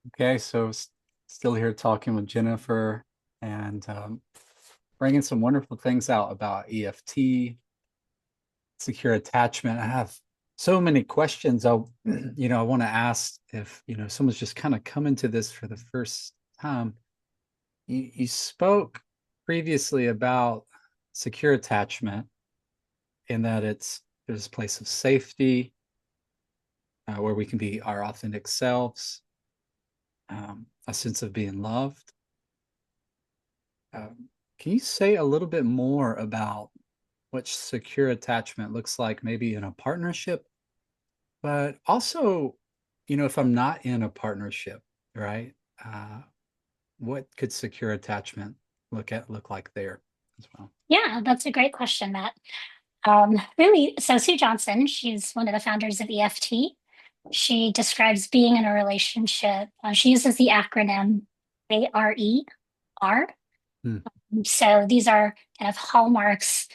Okay, so still here talking with Jennifer and bringing some wonderful things out about EFT, secure attachment. I have so many questions. I want to ask if, someone's just kind of coming to this for the first time. You spoke previously about secure attachment and that there's a place of safety where we can be our authentic selves, a sense of being loved. Can you say a little bit more about what secure attachment looks like, maybe in a partnership, but also, if I'm not in a partnership, right? Uh, what could secure attachment look like there as well? Yeah, that's a great question, Matt. Really, so Sue Johnson, she's one of the founders of EFT. She describes being in a relationship. She uses the acronym ARER. Hmm. So these are kind of hallmarks,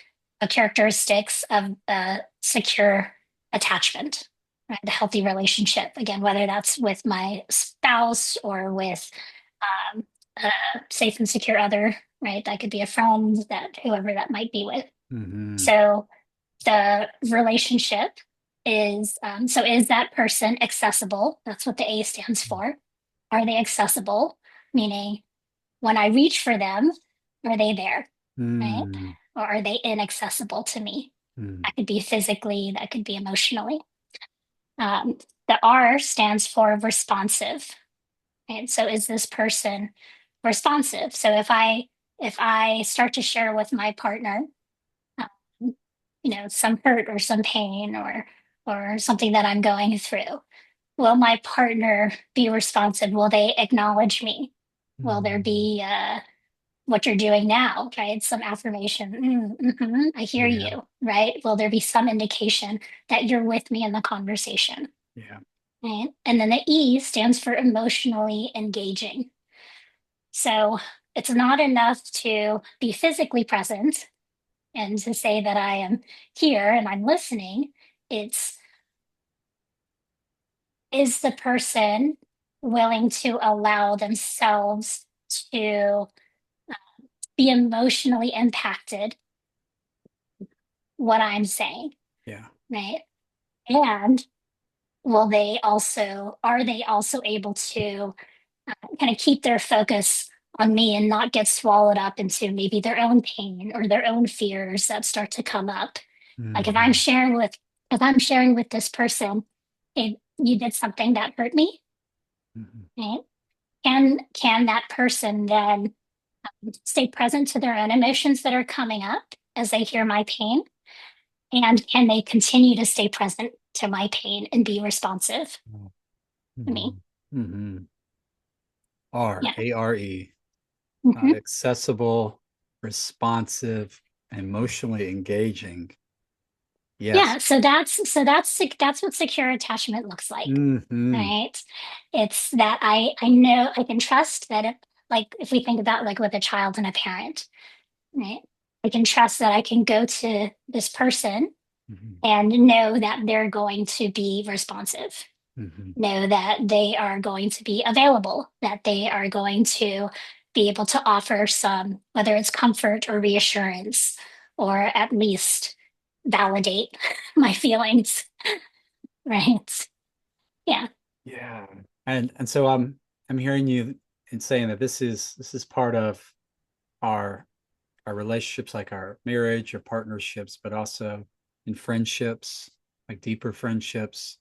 characteristics of a secure attachment, right? The healthy relationship. Again, whether that's with my spouse or with um, a safe and secure other, right? That could be a friend, that whoever that might be with. Hmm. So the relationship is that person accessible? That's what the A stands for. Are they accessible? Meaning when I reach for them, are they there? Right? Hmm. Or are they inaccessible to me? Hmm. That could be physically, that could be emotionally. Um, the R stands for responsive. Right? So is this person responsive? So if I start to share with my partner, um, some hurt or some pain or something that I'm going through, will my partner be responsive? Will they acknowledge me? Will there Hmm. be what you're doing now, right? Some affirmation. I hear Yeah. you, right? Will there be some indication that you're with me in the conversation, Yeah. right? And then the E stands for emotionally engaging. So it's not enough to be physically present and to say that I am here and I'm listening. It's, is the person willing to allow themselves to be emotionally impacted what I'm saying, Yeah. right? And are they also able to kind of keep their focus on me and not get swallowed up into maybe their own pain or their own fears that start to come up? Like Hmm. if I'm sharing with this person, if you did something that hurt me, Hmm. right? Can that person then stay present to their own emotions that are coming up as they hear my pain? And can they continue to stay present to my pain and be responsive to me? Hmm. Hmm. R, Yeah. A-R-E, Mhm. accessible, responsive, emotionally engaging. Yes. Yeah, so that's what secure attachment looks like, Hmm. right? It's that I know I can trust that if we think about like with a child and a parent, right? I can trust that I can go to this person Hmm. and know that they're going to be responsive, Hmm. know that they are going to be available, that they are going to be able to offer some, whether it's comfort or reassurance, or at least validate my feelings, right? Yeah. Yeah. And so I'm hearing you in saying that this is part of our our relationships, like our marriage or partnerships, but also in friendships, like deeper friendships.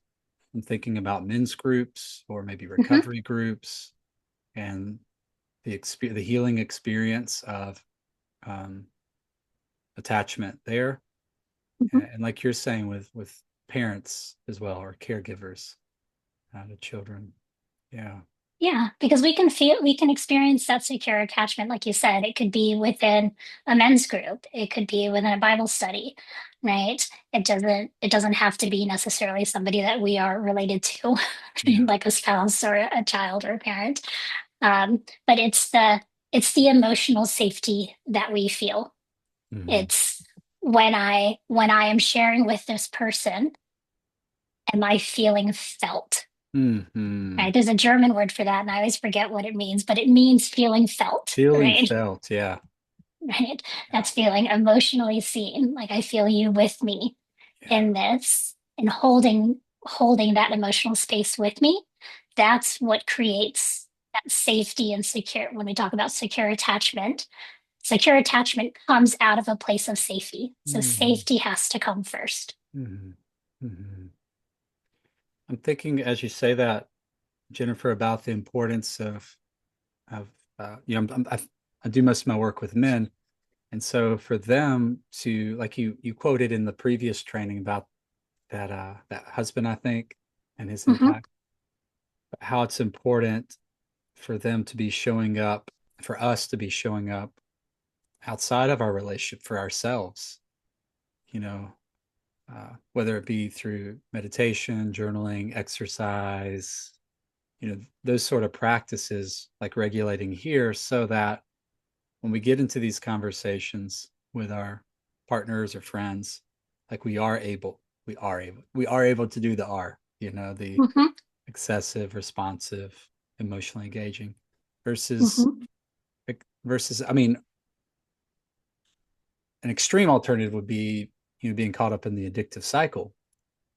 I'm thinking about men's groups or maybe Hmm. recovery groups and the healing experience of um, attachment there, Hmm. and like you're saying with parents as well or caregivers to children. Yeah. Yeah, because we can experience that secure attachment, like you said. It could be within a men's group, it could be within a Bible study, right? It doesn't have to be necessarily somebody that we are related to, Yeah. like a spouse or a child or a parent. But it's the emotional safety that we feel. Hmm. It's when I am sharing with this person, am I feeling felt? Hmm. Right? There's a German word for that, and I always forget what it means, but it means feeling felt, Feeling right? felt. Yeah. Right? Yeah. That's feeling emotionally seen. Like I feel you with me Yeah. in this, and holding that emotional space with me. That's what creates that safety and secure. When we talk about secure attachment comes out of a place of safety. So Hmm. safety has to come first. Hmm. Hmm. I'm thinking as you say that, Jennifer, about the importance of I do most of my work with men, and so for them to, like you quoted in the previous training about that husband, I think, and his Hmm. impact, how it's important for them to be showing up, for us to be showing up outside of our relationship for ourselves, you know, whether it be through meditation, journaling, exercise, those sort of practices like regulating here, so that when we get into these conversations with our partners or friends, like we are able to do the R, the Hmm. excessive, responsive, emotionally engaging versus Hmm. I mean, an extreme alternative would be, being caught up in the addictive cycle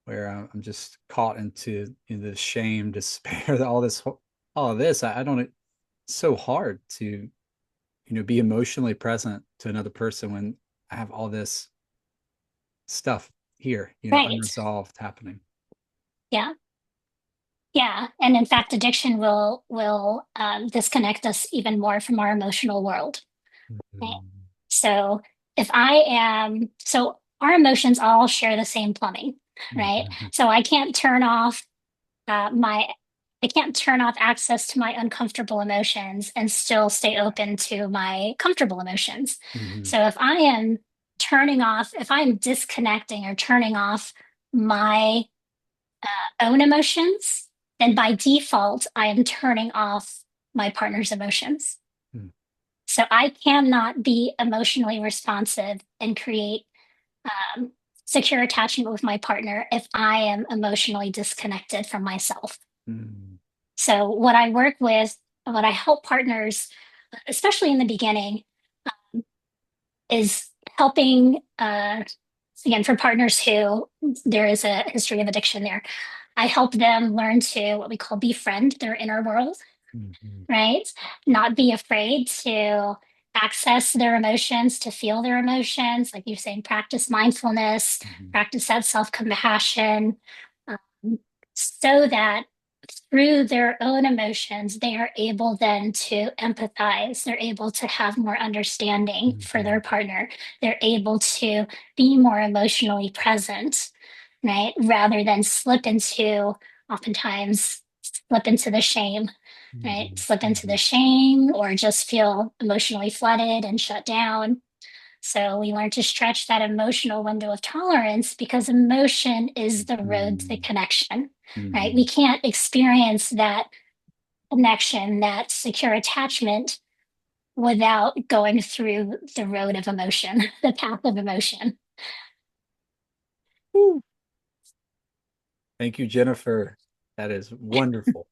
where I'm just caught into, the shame, despair, all of this. I don't. It's so hard to, be emotionally present to another person when I have all this stuff here, Right. unresolved happening. Yeah. Yeah. And in fact, addiction will disconnect us even more from our emotional world. Right? Mhm. So if so our emotions all share the same plumbing, right? Mhm. So my I can't turn off access to my uncomfortable emotions and still stay open to my comfortable emotions. Mhm. So if I'm disconnecting or turning off my own emotions, then by default, I am turning off my partner's emotions. Mhm. So I cannot be emotionally responsive and create um, secure attachment with my partner if I am emotionally disconnected from myself. Mhm. So what I help partners, especially in the beginning, is helping, again, for partners who there is a history of addiction there. I help them learn to what we call befriend their inner world, Mhm. right? Not be afraid to access their emotions, to feel their emotions. Like you're saying, practice mindfulness, Mhm. practice that self compassion, um, so that through their own emotions, they are able then to empathize. They're able to have more understanding for their Mhm. partner. They're able to be more emotionally present, right? Rather than oftentimes, slip into the shame, right? Mhm. Slip into the Mhm. shame or just feel emotionally flooded and shut down. So we learn to stretch that emotional window of tolerance because emotion is the road to Mhm. connection, right? We Mhm. can't experience that connection, that secure attachment without going through the road of emotion, the path of emotion. Woo. Thank you, Jennifer. That is wonderful.